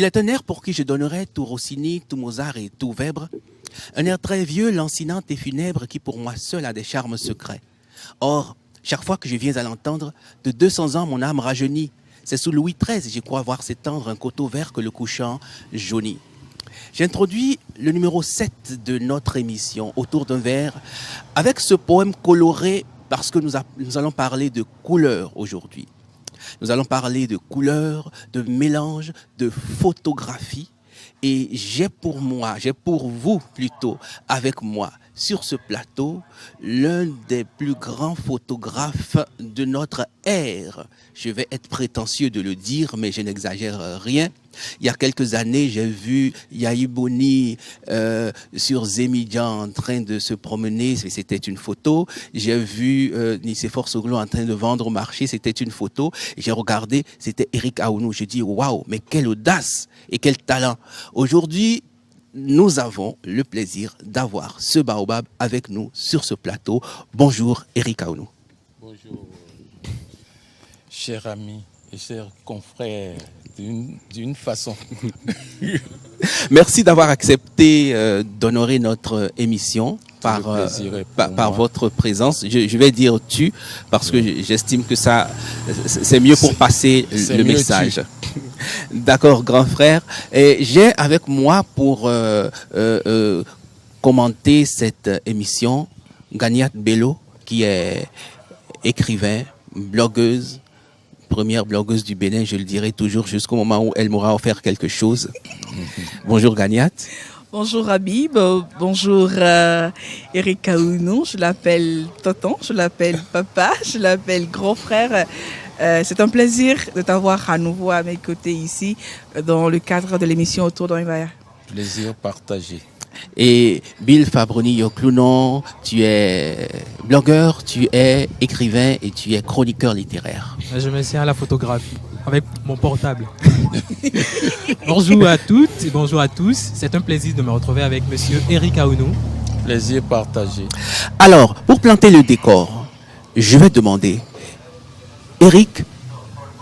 Il est un air pour qui je donnerais tout Rossini, tout Mozart et tout Weber. Un air très vieux, lancinant et funèbre qui pour moi seul a des charmes secrets. Or, chaque fois que je viens à l'entendre, de 200 ans mon âme rajeunit. C'est sous Louis XIII, j'y crois voir s'étendre un coteau vert que le couchant jaunit. J'introduis le numéro 7 de notre émission autour d'un verre avec ce poème coloré parce que nous allons parler de couleurs aujourd'hui. Nous allons parler de couleurs, de mélange, de photographie. Et j'ai pour vous plutôt, avec moi, sur ce plateau, l'un des plus grands photographes de notre ère. Je vais être prétentieux de le dire, mais je n'exagère rien. Il y a quelques années, j'ai vu Yahi Boni sur Zemidian en train de se promener, c'était une photo. J'ai vu Nicéphore Soglo en train de vendre au marché, c'était une photo. J'ai regardé, c'était Eric Aounou. Je dis, waouh, mais quelle audace et quel talent. Aujourd'hui, nous avons le plaisir d'avoir ce baobab avec nous sur ce plateau. Bonjour Eric Aounou. Bonjour, cher ami et cher confrère, d'une façon. Merci d'avoir accepté d'honorer notre émission par votre présence. Je vais dire tu, parce que j'estime que ça, c'est mieux pour passer le message. D'accord, grand frère. Et j'ai avec moi pour commenter cette émission Ganiat Bello, qui est écrivain, blogueuse, première blogueuse du Bénin, je le dirai toujours jusqu'au moment où elle m'aura offert quelque chose. Bonjour Ganiat. Bonjour Habib, bonjour Eric Aounou, je l'appelle Tonton, je l'appelle Papa, je l'appelle grand frère. C'est un plaisir de t'avoir à nouveau à mes côtés ici dans le cadre de l'émission Autour d'un verre. Plaisir partagé. Et Bill Fabroni Yoklounon, tu es blogueur, tu es écrivain et tu es chroniqueur littéraire. Je me sers à la photographie avec mon portable. Bonjour à toutes et bonjour à tous. C'est un plaisir de me retrouver avec monsieur Eric Aounou. Plaisir partagé. Alors, pour planter le décor, je vais demander, Eric,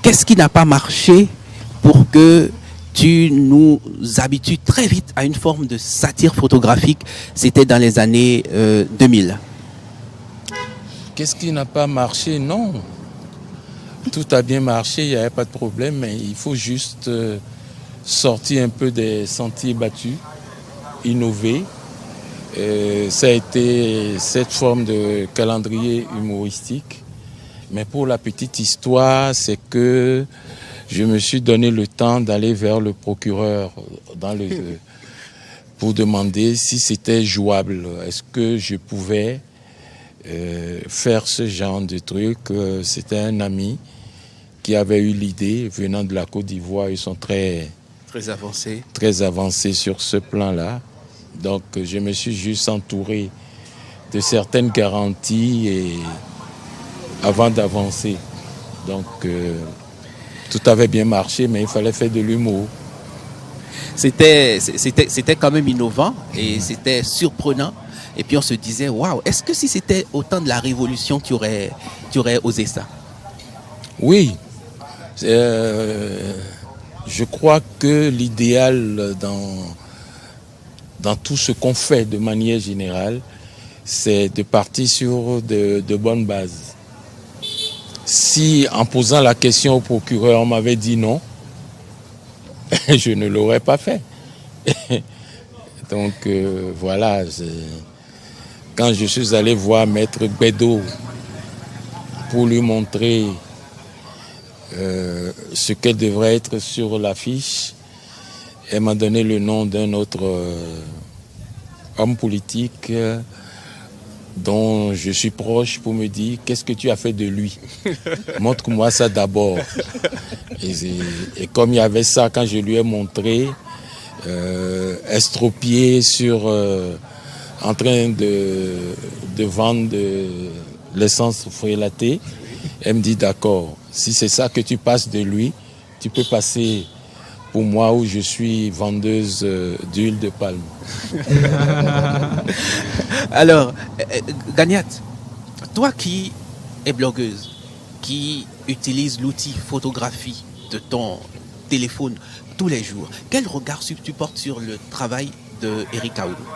qu'est-ce qui n'a pas marché pour que tu nous habitues très vite à une forme de satire photographique? C'était dans les années 2000. Qu'est-ce qui n'a pas marché? Non. Tout a bien marché, il n'y avait pas de problème, mais il faut juste sortir un peu des sentiers battus, innover. Ça a été cette forme de calendrier humoristique. Mais pour la petite histoire, c'est que je me suis donné le temps d'aller vers le procureur pour demander si c'était jouable. Est-ce que je pouvais faire ce genre de truc? C'était un ami qui avait eu l'idée venant de la Côte d'Ivoire. Ils sont très avancés sur ce plan-là. Donc je me suis juste entouré de certaines garanties avant d'avancer. Donc tout avait bien marché, mais il fallait faire de l'humour. C'était quand même innovant et c'était surprenant. Et puis on se disait, waouh, est-ce que si c'était au temps de la Révolution, tu aurais osé ça? Oui. Je crois que l'idéal dans tout ce qu'on fait de manière générale, c'est de partir sur de bonnes bases. Si en posant la question au procureur, on m'avait dit non, je ne l'aurais pas fait. Donc voilà, quand je suis allé voir Maître Bédo pour lui montrer ce qu'elle devrait être sur l'affiche, elle m'a donné le nom d'un autre homme politique dont je suis proche pour me dire qu'est-ce que tu as fait de lui. Montre-moi ça d'abord. Et comme il y avait ça, quand je lui ai montré, estropié en train de vendre de l'essence frélatée, elle me dit d'accord, si c'est ça que tu passes de lui, tu peux passer pour moi où je suis vendeuse d'huile de palme. Alors, Ganiat, toi qui es blogueuse, qui utilise l'outil photographie de ton téléphone tous les jours. Quel regard tu portes sur le travail de Eric Aoudou?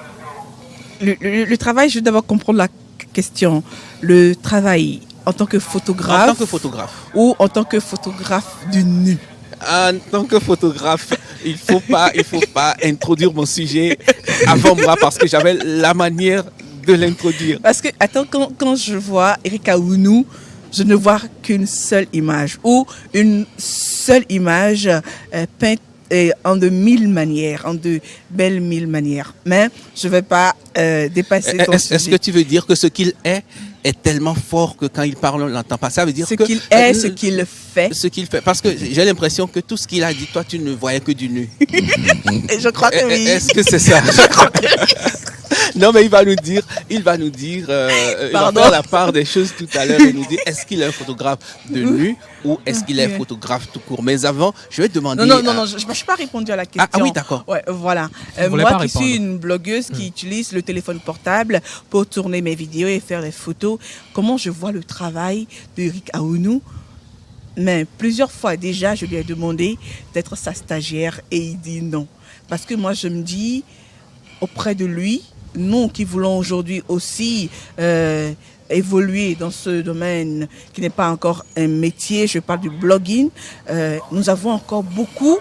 Le travail, je veux d'abord comprendre la question. Le travail en tant que photographe, En tant que photographe. ou en tant que photographe du nu? En tant que photographe, il faut pas introduire mon sujet avant moi parce que j'avais la manière de l'introduire. Parce que, attends, quand je vois Eric Aoudou, je ne vois qu'une seule image, ou une seule image peinte en de mille manières, en de belles mille manières. Mais je ne vais pas dépasser ton sujet. Est-ce que tu veux dire que ce qu'il est tellement fort que quand il parle, on ne l'entend pas? Ça veut dire Ce que qu'il est, ce qu'il fait. ce qu'il fait. Parce que j'ai l'impression que tout ce qu'il a dit, toi, tu ne voyais que du nu. Et je crois que oui. Est-ce que c'est ça? Non, mais il va nous dire, il va faire la part des choses tout à l'heure et nous dire est-ce qu'il est un photographe de nu ou est-ce qu'il est un photographe tout court. Mais avant, je vais te demander. Non, je n'ai pas répondu à la question. Ah oui, d'accord. Ouais, voilà. voulez Moi pas qui suis répondre. une blogueuse qui utilise le téléphone portable pour tourner mes vidéos et faire des photos, comment je vois le travail d'Eric Aoudou? Mais plusieurs fois déjà, je lui ai demandé d'être sa stagiaire et il dit non. Parce que moi, je me dis, auprès de lui, nous qui voulons aujourd'hui aussi évoluer dans ce domaine qui n'est pas encore un métier, je parle du blogging, nous avons encore beaucoup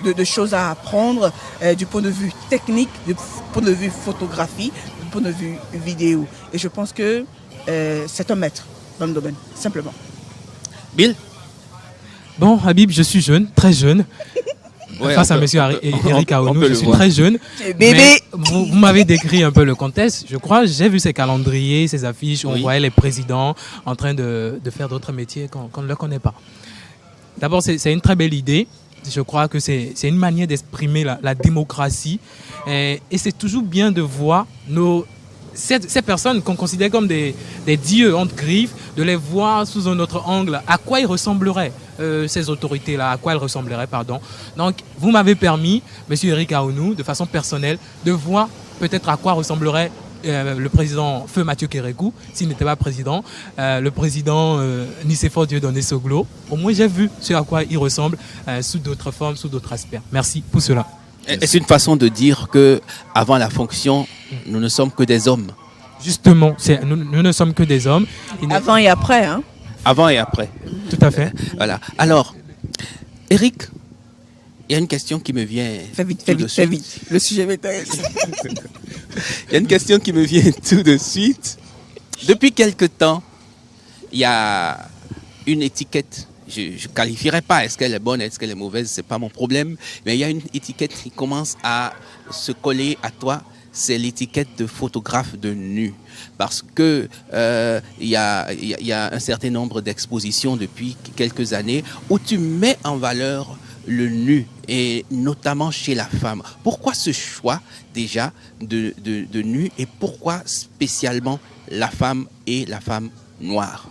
de choses à apprendre du point de vue technique, du point de vue photographie, du point de vue vidéo. Et je pense que c'est un maître dans le domaine, simplement. Bill? Bon, Habib, je suis jeune, très jeune. Ouais, Face on à peut- monsieur Eric on Aoudou, peut je le suis voir. très jeune. Bébé. Mais vous m'avez décrit un peu le contexte. Je crois, j'ai vu ces calendriers, ces affiches où Oui. on voyait les présidents en train de faire d'autres métiers qu'on ne le connaît pas. D'abord, c'est une très belle idée. Je crois que c'est une manière d'exprimer la démocratie. Et c'est toujours bien de voir ces personnes qu'on considère comme des dieux entre griffes, de les voir sous un autre angle. À quoi ils ressembleraient, ces autorités-là? À quoi elles ressembleraient, pardon. Donc, vous m'avez permis, monsieur Eric Aoudou, de façon personnelle, de voir peut-être à quoi ressemblerait le président Feu Mathieu Kérékou, s'il n'était pas président, le président Nicéphore Dieudonné Soglo. Au moins, j'ai vu ce à quoi il ressemble sous d'autres formes, sous d'autres aspects. Merci pour cela. Est-ce une façon de dire que avant la fonction, nous ne sommes que des hommes? Justement, nous ne sommes que des hommes. Avant et après, hein? Avant et après. Tout à fait. Voilà. Alors, Eric, il y a une question qui me vient Fais vite, tout fais de vite, fais suite. vite. Le sujet m'intéresse. Il y a une question qui me vient tout de suite. Depuis quelque temps, il y a une étiquette. Je ne qualifierais pas, est-ce qu'elle est bonne, est-ce qu'elle est mauvaise, c'est pas mon problème. Mais il y a une étiquette qui commence à se coller à toi. C'est l'étiquette de photographe de nu. Parce que il y a un certain nombre d'expositions depuis quelques années où tu mets en valeur le nu, et notamment chez la femme. Pourquoi ce choix déjà de nu, et pourquoi spécialement la femme et la femme noire?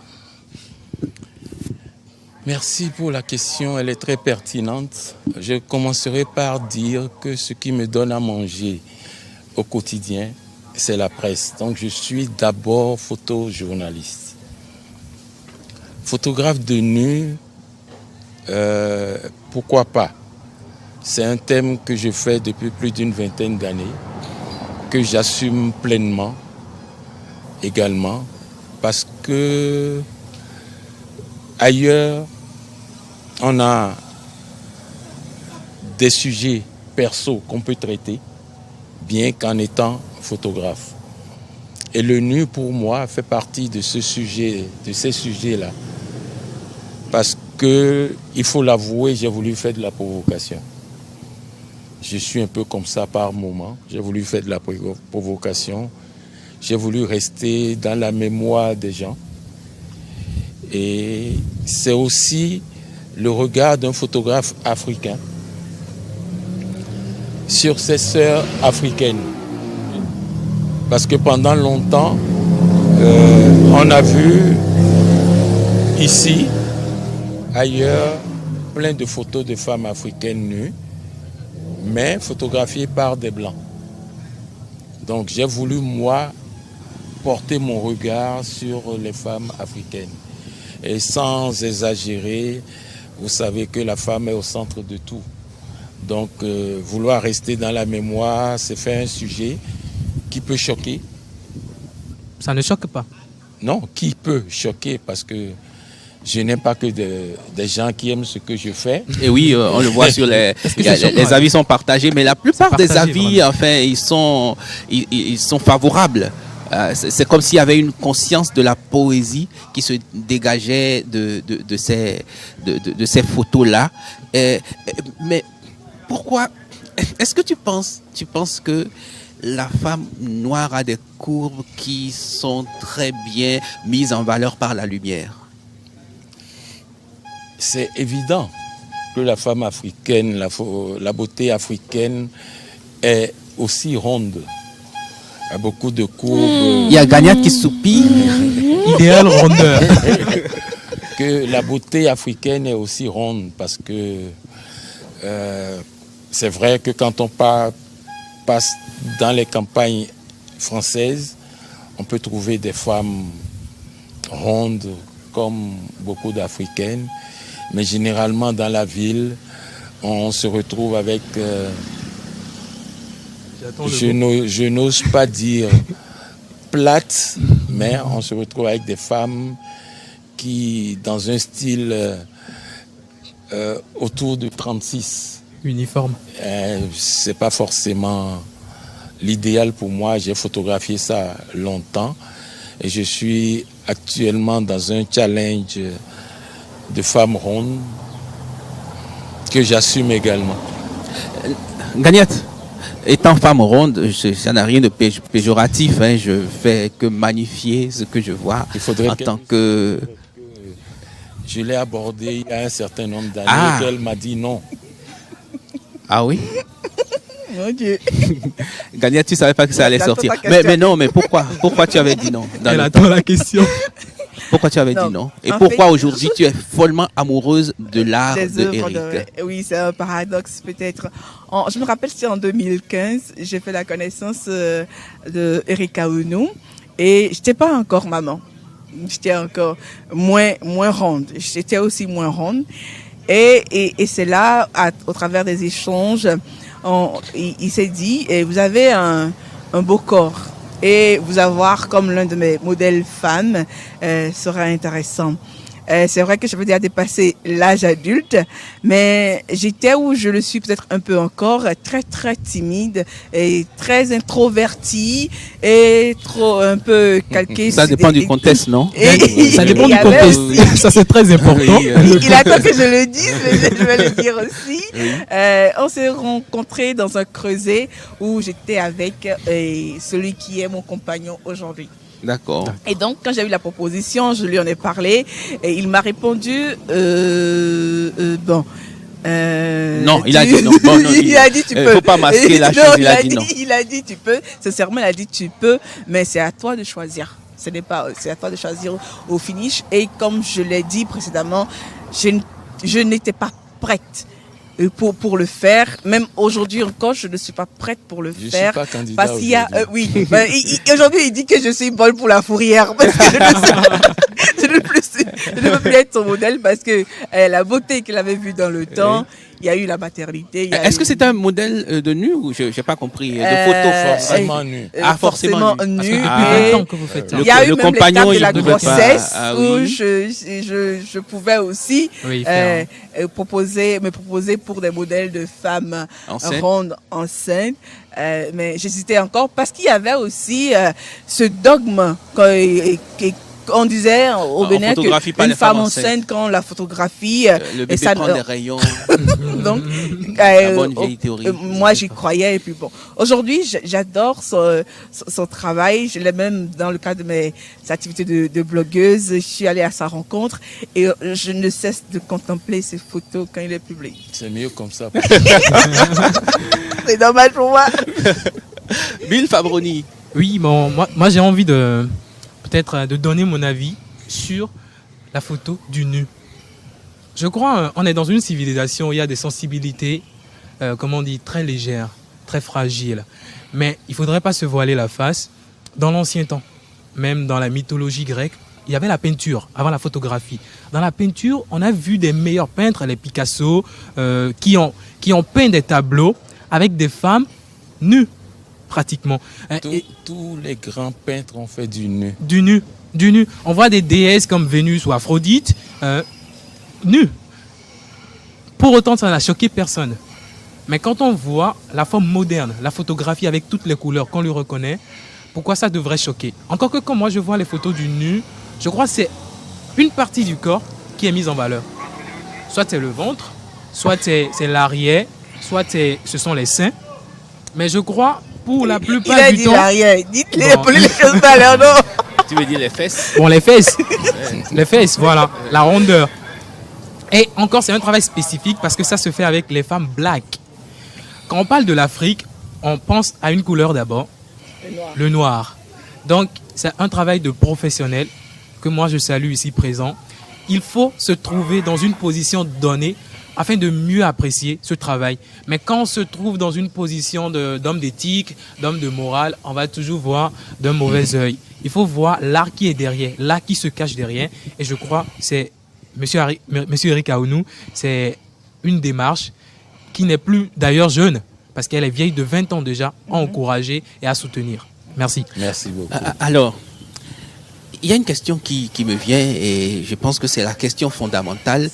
Merci pour la question, elle est très pertinente. Je commencerai par dire que ce qui me donne à manger au quotidien, c'est la presse. Donc je suis d'abord photojournaliste. Photographe de nu, pourquoi pas? C'est un thème que je fais depuis plus d'une vingtaine d'années, que j'assume pleinement également, parce que ailleurs, on a des sujets perso qu'on peut traiter, bien qu'en étant photographe. Et le nu, pour moi, fait partie de ces sujets-là. Parce que, il faut l'avouer, j'ai voulu faire de la provocation. Je suis un peu comme ça par moment. J'ai voulu faire de la provocation. J'ai voulu rester dans la mémoire des gens. Et c'est aussi le regard d'un photographe africain sur ses sœurs africaines. Parce que pendant longtemps, on a vu ici, ailleurs, plein de photos de femmes africaines nues, mais photographiées par des Blancs. Donc j'ai voulu, moi, porter mon regard sur les femmes africaines. Et sans exagérer, vous savez que la femme est au centre de tout. Donc, vouloir rester dans la mémoire, c'est faire un sujet qui peut choquer. Ça ne choque pas. Non, qui peut choquer parce que je n'aime pas que des gens qui aiment ce que je fais. Et oui, on le voit sur les avis sont partagés, mais la plupart des avis, vraiment. enfin, ils sont favorables. C'est comme s'il y avait une conscience de la poésie qui se dégageait de ces photos-là. Mais pourquoi est-ce que tu penses que la femme noire a des courbes qui sont très bien mises en valeur par la lumière? C'est évident que la femme africaine, la beauté africaine est aussi ronde. Il y a beaucoup de courbes. Il y a Gania qui soupire. Idéal rondeur. Que la beauté africaine est aussi ronde parce que c'est vrai que quand on passe dans les campagnes françaises, on peut trouver des femmes rondes comme beaucoup d'Africaines. Mais généralement, dans la ville, on se retrouve avec, je n'ose pas dire plates, mais on se retrouve avec des femmes qui, dans un style autour de 36. Uniforme. C'est pas forcément l'idéal pour moi. J'ai photographié ça longtemps et je suis actuellement dans un challenge de femmes rondes que j'assume également. Gagnette, étant femme ronde, ça n'a rien de péjoratif. Hein, je fais que magnifier ce que je vois en tant que... Je l'ai abordé il y a un certain nombre d'années et elle m'a dit non. Ah oui? Mon Dieu. Gagnette, tu ne savais pas que ça allait sortir. Mais non, mais pourquoi tu avais dit non? Elle attend la question. Pourquoi tu avais dit non? Et pourquoi aujourd'hui tu es follement amoureuse de l'art de Eric? Oui, c'est un paradoxe peut-être. Je me rappelle, c'était en 2015, j'ai fait la connaissance de Eric Aounou et je n'étais pas encore maman. J'étais encore moins ronde. J'étais aussi moins ronde. Et c'est là, au travers des échanges, il s'est dit, vous avez un beau corps. Et vous avoir comme l'un de mes modèles femmes sera intéressant. C'est vrai que j'avais déjà dépassé l'âge adulte, mais j'étais où je le suis peut-être un peu encore, très très timide et très introvertie et trop un peu calquée. Ça dépend du contexte, non? Ça dépend du contexte. Ça c'est très important. Il attend que je le dise, mais je vais le dire aussi. On s'est rencontrés dans un creuset où j'étais avec celui qui est mon compagnon aujourd'hui. D'accord. Et donc, quand j'ai eu la proposition, je lui en ai parlé et il m'a répondu bon. Non, il a dit non. Bon, non il a dit tu peux. Faut pas masquer la chose. Il a dit non. Il a dit tu peux. Sincèrement, il a dit tu peux, mais c'est à toi de choisir. C'est à toi de choisir au finish. Et comme je l'ai dit précédemment, je n'étais pas prête pour le faire. Même aujourd'hui encore, je ne suis pas prête pour le faire. Je suis pas candidat parce qu'il y a, oui. Aujourd'hui, il dit que je suis bonne pour la fourrière parce que je ne peux plus être son modèle parce que la beauté qu'il avait vue dans le temps, il y a eu la maternité. Est-ce que c'est un modèle de nu ou je n'ai pas compris? De photo forcément nu. Forcément nu. Il y a eu le même compagnon, l'étape de la grossesse où oui. je pouvais aussi me proposer pour des modèles de femmes rondes, enceintes. Mais j'hésitais encore parce qu'il y avait aussi ce dogme on disait au Bénin qu'une femme enceinte, quand on la photographie, le bébé prend des rayons. Donc, la bonne vieille théorie. moi, j'y croyais. Et puis bon, aujourd'hui, j'adore son travail. Je l'ai même dans le cadre de mes activités de blogueuse. Je suis allée à sa rencontre et je ne cesse de contempler ses photos quand il est publié. C'est mieux comme ça. C'est dommage pour moi. Bill Fabroni. Oui, bon, moi j'ai envie peut-être de donner mon avis sur la photo du nu. Je crois qu'on est dans une civilisation où il y a des sensibilités, comment on dit, très légères, très fragiles. Mais il ne faudrait pas se voiler la face. Dans l'ancien temps, même dans la mythologie grecque, il y avait la peinture avant la photographie. Dans la peinture, on a vu des meilleurs peintres, les Picasso, qui ont peint des tableaux avec des femmes nues, pratiquement. Tous les grands peintres ont fait du nu. Du nu. On voit des déesses comme Vénus ou Aphrodite nues. Pour autant, ça n'a choqué personne. Mais quand on voit la forme moderne, la photographie avec toutes les couleurs qu'on lui reconnaît, pourquoi ça devrait choquer? Encore que quand moi je vois les photos du nu, je crois que c'est une partie du corps qui est mise en valeur. Soit c'est le ventre, soit c'est l'arrière, soit ce sont les seins. Mais je crois, pour la plupart du temps... Il a dit l'arrière. Dites-les, appelez les choses à l'heure, non? Tu veux dire les fesses? Bon, les fesses. Les fesses, voilà. La rondeur. Et encore, c'est un travail spécifique parce que ça se fait avec les femmes black. Quand on parle de l'Afrique, on pense à une couleur d'abord, le noir. Donc, c'est un travail de professionnel que moi je salue ici présent. Il faut se trouver dans une position donnée afin de mieux apprécier ce travail. Mais quand on se trouve dans une position d'homme d'éthique, d'homme de morale, on va toujours voir d'un mauvais œil. Il faut voir l'art qui est derrière, l'art qui se cache derrière. Et je crois que c'est, Monsieur Eric Aounou, c'est une démarche qui n'est plus d'ailleurs jeune, parce qu'elle est vieille de 20 ans déjà, à encourager et à soutenir. Merci. Merci beaucoup. Alors, il y a une question qui me vient et je pense que c'est la question fondamentale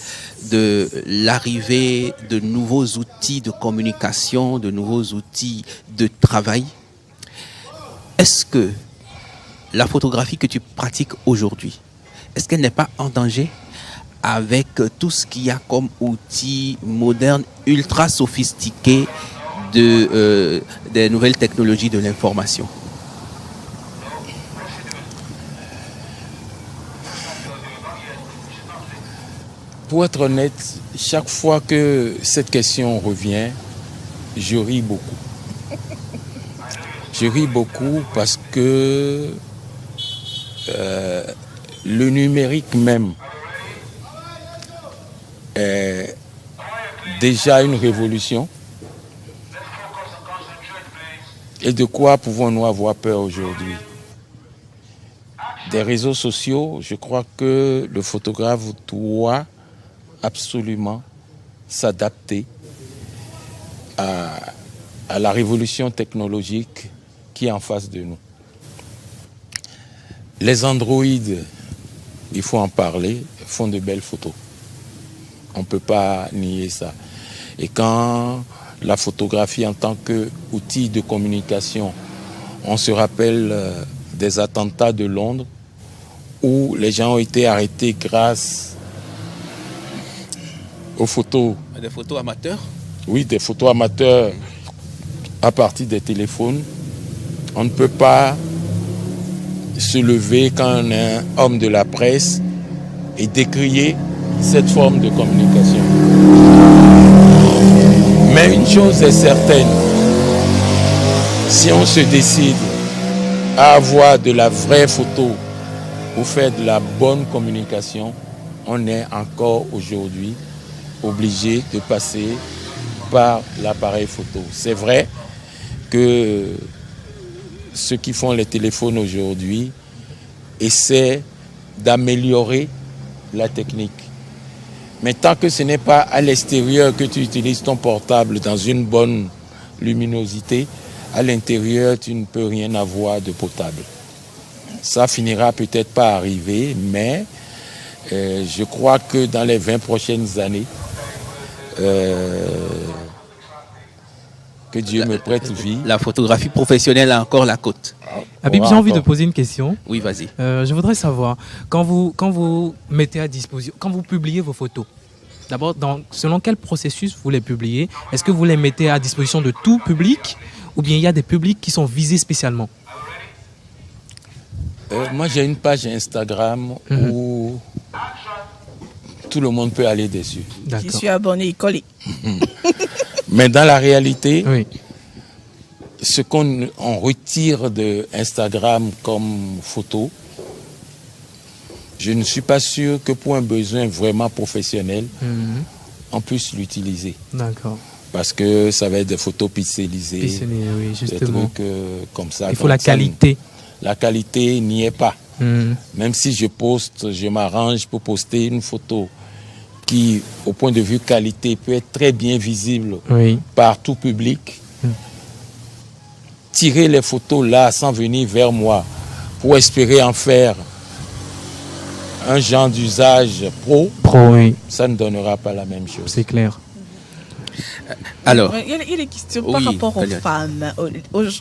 de l'arrivée de nouveaux outils de communication, de nouveaux outils de travail. Est-ce que la photographie que tu pratiques aujourd'hui, est-ce qu'elle n'est pas en danger avec tout ce qu'il y a comme outils modernes, ultra sophistiqués des nouvelles technologies de l'information? Pour être honnête, chaque fois que cette question revient, je ris beaucoup. Je ris beaucoup parce que le numérique même est déjà une révolution. Et de quoi pouvons-nous avoir peur aujourd'hui? Des réseaux sociaux, je crois que le photographe doit absolument s'adapter à la révolution technologique qui est en face de nous. Les androïdes, il faut en parler, font de belles photos. On ne peut pas nier ça. Et quand la photographie en tant qu'outil de communication, on se rappelle des attentats de Londres où les gens ont été arrêtés grâce aux photos. Des photos amateurs? Oui, des photos amateurs à partir des téléphones. On ne peut pas se lever quand on est un homme de la presse et décrier cette forme de communication. Mais une chose est certaine, si on se décide à avoir de la vraie photo ou faire de la bonne communication, on est encore aujourd'hui obligé de passer par l'appareil photo. C'est vrai que ceux qui font les téléphones aujourd'hui essaient d'améliorer la technique. Mais tant que ce n'est pas à l'extérieur que tu utilises ton portable dans une bonne luminosité, à l'intérieur, tu ne peux rien avoir de potable. Ça finira peut-être pas arriver, mais je crois que dans les 20 prochaines années, que Dieu me prête vie. La photographie professionnelle a encore la cote. Habib, j'ai envie de poser une question. Oui, vas-y. Je voudrais savoir, quand vous mettez à disposition, quand vous publiez vos photos, d'abord, selon quel processus vous les publiez? Est-ce que vous les mettez à disposition de tout public ou bien il y a des publics qui sont visés spécialement? Moi, j'ai une page Instagram où tout le monde peut aller dessus. Je suis abonné, collé. Mais dans la réalité, oui, ce qu'on retire de Instagram comme photo, je ne suis pas sûr que pour un besoin vraiment professionnel, on puisse l'utiliser. D'accord. Parce que ça va être des photos pixelisées, Oui, des justement. trucs comme ça. Il faut la qualité. la qualité n'y est pas. Même si je m'arrange pour poster une photo qui, au point de vue qualité, peut être très bien visible par tout public. Tirer les photos là sans venir vers moi pour espérer en faire un genre d'usage pro, ça ne donnera pas la même chose. C'est clair. Alors, il y a des questions par rapport aux femmes.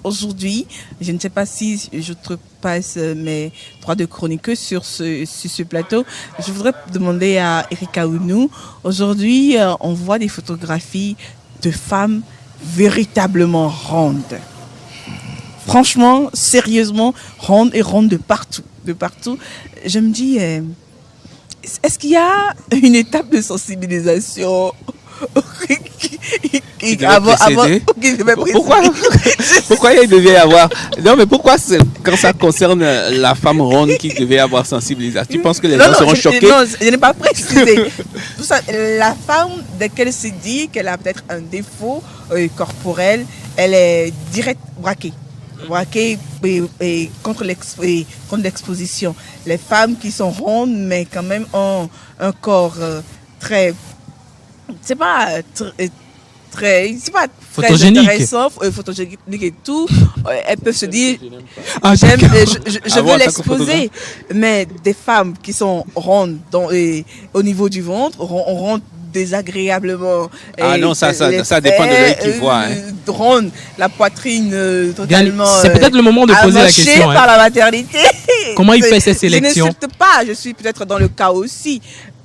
Aujourd'hui, je ne sais pas si je te passe mes droits de chroniqueuse sur ce plateau. Je voudrais demander à Erika Ounou. Aujourd'hui, on voit des photographies de femmes véritablement rondes. Franchement, sérieusement, rondes et rondes de partout. De partout. Je me dis, est-ce qu'il y a une étape de sensibilisation pourquoi il devait y avoir... Non, mais pourquoi quand ça concerne la femme ronde qui devait avoir sensibilisation? Tu penses que les gens seront choqués? Non, je n'ai pas précisé. Tout ça, la femme, dès qu'elle se dit qu'elle a peut-être un défaut corporel, elle est direct braquée et contre l'exposition. Les femmes qui sont rondes, mais quand même ont un corps très... c'est pas très intéressant, photogénique et tout. Elles peuvent se dire, je veux l'exposer. Mais des femmes qui sont rondes au niveau du ventre, rondes désagréablement. Non, ça dépend de l'œil qui voit. Ronde, la poitrine totalement. C'est peut-être le moment de poser la question. Par la maternité. Comment il fait ses sélections? Je n'insulte pas, je suis peut-être dans le cas aussi.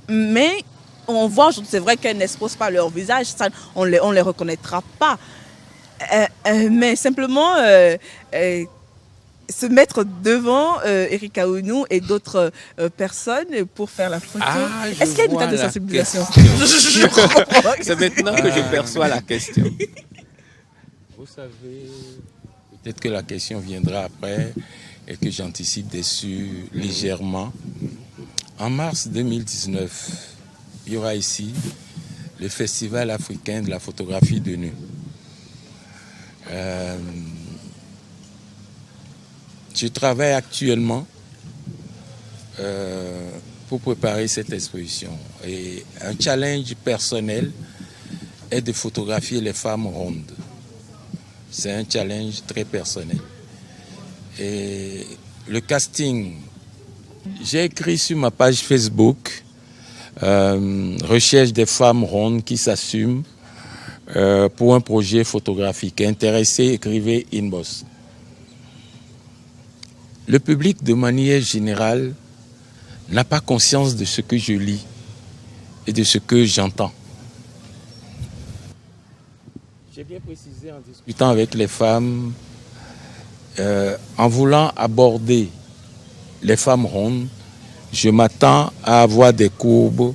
Mais on voit, c'est vrai qu'elles n'exposent pas leur visage, ça, on les reconnaîtra pas. Mais simplement se mettre devant Erika Ounou et d'autres personnes pour faire la photo. Est-ce qu'il y a une étape de sensibilisation? C'est maintenant que je perçois la question. Vous savez, peut-être que la question viendra après et que j'anticipe dessus légèrement. En mars 2019, il y aura ici le Festival africain de la photographie de nu. Je travaille actuellement pour préparer cette exposition. Et un challenge personnel est de photographier les femmes rondes. C'est un challenge très personnel. Et le casting, j'ai écrit sur ma page Facebook recherche des femmes rondes qui s'assument pour un projet photographique. Intéressé, écrivez inbox. Le public, de manière générale, n'a pas conscience de ce que je lis et de ce que j'entends. J'ai bien précisé en discutant avec les femmes, en voulant aborder les femmes rondes, je m'attends à avoir des courbes,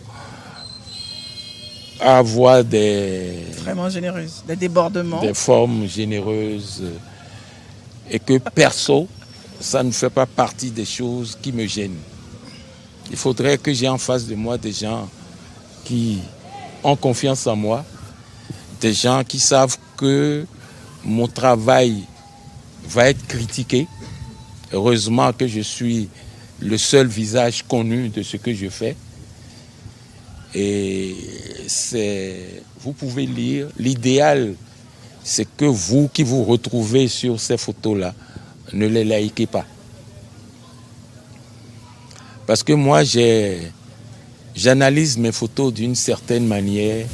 à avoir vraiment généreuses, des débordements. Des formes généreuses. Et que perso, ça ne fait pas partie des choses qui me gênent. Il faudrait que j'ai en face de moi des gens qui ont confiance en moi, des gens qui savent que mon travail va être critiqué. Heureusement que je suis le seul visage connu de ce que je fais. Et vous pouvez lire, l'idéal, c'est que vous qui vous retrouvez sur ces photos-là, ne les likez pas. Parce que moi, j'analyse mes photos d'une certaine manière.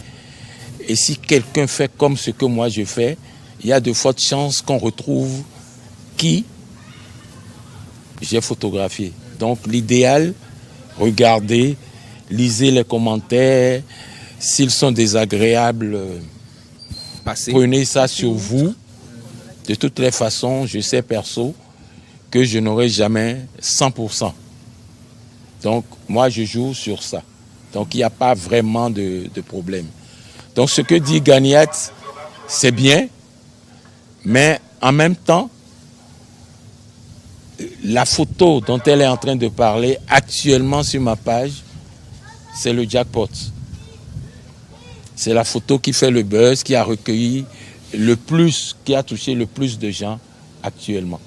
Et si quelqu'un fait comme ce que moi je fais, il y a de fortes chances qu'on retrouve qui j'ai photographié. Donc l'idéal, regardez, lisez les commentaires. S'ils sont désagréables, prenez ça sur vous. De toutes les façons, je sais perso que je n'aurai jamais 100%. Donc, moi, je joue sur ça. Donc, il n'y a pas vraiment de problème. Donc, ce que dit Ganiat, c'est bien, mais en même temps, la photo dont elle est en train de parler actuellement sur ma page, c'est le jackpot. C'est la photo qui fait le buzz, qui a recueilli le plus, qui a touché le plus de gens actuellement.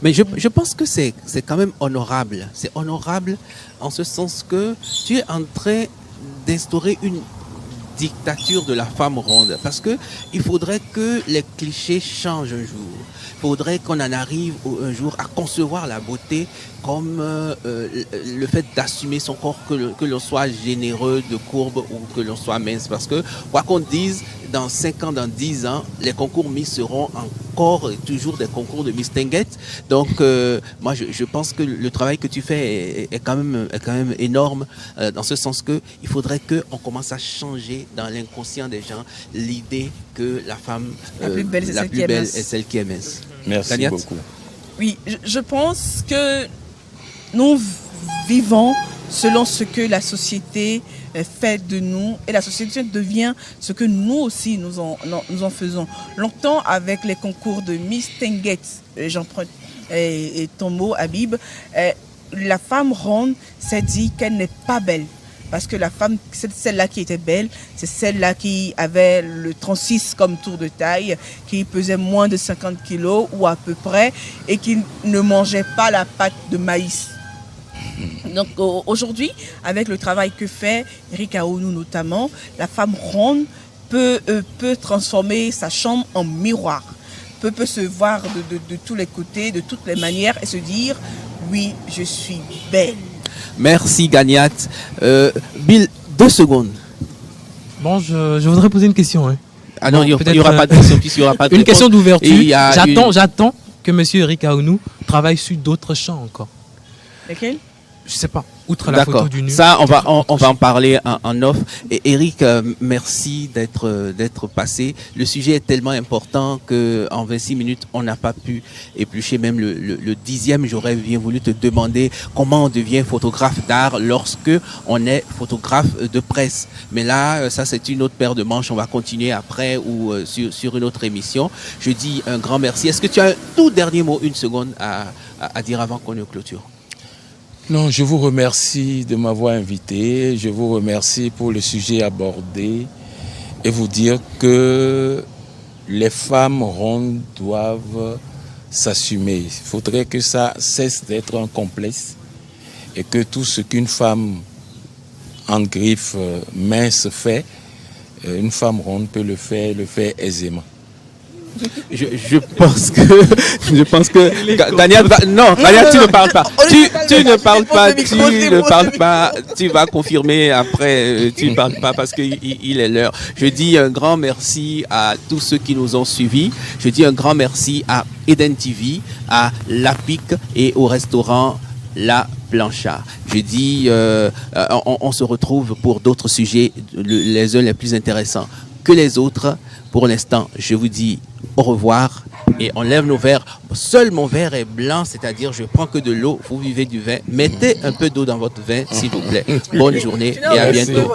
Mais je pense que c'est quand même honorable. C'est honorable en ce sens que tu es en train d'instaurer une dictature de la femme ronde. Parce que il faudrait que les clichés changent un jour. Il faudrait qu'on en arrive un jour à concevoir la beauté comme le fait d'assumer son corps, que l'on soit généreux de courbe ou que l'on soit mince. Parce que, quoi qu'on dise, dans 5 ans, dans 10 ans, les concours Miss seront encore et toujours des concours de Miss Tinguette. Donc, moi, je pense que le travail que tu fais est quand même énorme, dans ce sens que il faudrait qu'on commence à changer dans l'inconscient des gens l'idée que la femme la plus belle, est celle qui est mince. Merci Ganiat beaucoup. Oui, je pense que nous vivons selon ce que la société fait de nous et la société devient ce que nous aussi nous en faisons. Longtemps avec les concours de Miss Tinguette, j'emprunte ton mot Habib, la femme ronde s'est dit qu'elle n'est pas belle. Parce que la femme, c'est celle-là qui était belle, c'est celle-là qui avait le 36 comme tour de taille, qui pesait moins de 50 kilos ou à peu près, et qui ne mangeait pas la pâte de maïs. Donc aujourd'hui, avec le travail que fait Eric Aounou notamment, la femme ronde peut transformer sa chambre en miroir, peut se voir de tous les côtés, de toutes les manières et se dire « oui, je suis belle ». Merci Ganiat. Bill, 2 secondes. Bon, je voudrais poser une question. Hein. Ah non, il Bon, n'y aura pas de question puisqu'il n'y aura pas de Une réponse. question d'ouverture. J'attends J'attends que M. Eric Aounou travaille sur d'autres champs encore. Lesquels ? Je sais pas, outre la photo du nu. Ça, on va en parler en off. Et Eric, merci d'être passé. Le sujet est tellement important que en 26 minutes, on n'a pas pu éplucher même le 10e. J'aurais bien voulu te demander comment on devient photographe d'art lorsque on est photographe de presse. Mais là, ça, c'est une autre paire de manches. On va continuer après ou sur une autre émission. Je dis un grand merci. Est-ce que tu as un tout dernier mot, 1 seconde à dire avant qu'on ne clôture? Non, je vous remercie de m'avoir invité. Je vous remercie pour le sujet abordé et vous dire que les femmes rondes doivent s'assumer. Il faudrait que ça cesse d'être un complexe et que tout ce qu'une femme en griffe mince fait, une femme ronde peut le faire aisément. Je pense que Ganiat Ganiat, tu ne parles pas. Tu ne parles pas. Tu vas confirmer après. Tu ne parles pas parce qu'il est l'heure. Je dis un grand merci à tous ceux qui nous ont suivis. Je dis un grand merci à Eden TV, à l'APIC et au restaurant La Blanchard. Je dis, on se retrouve pour d'autres sujets, les uns les plus intéressants que les autres. Pour l'instant, je vous dis au revoir et on lève nos verres. Seul mon verre est blanc, c'est-à-dire je prends que de l'eau. Vous buvez du vin. Mettez un peu d'eau dans votre vin, s'il vous plaît. Bonne journée et à bientôt.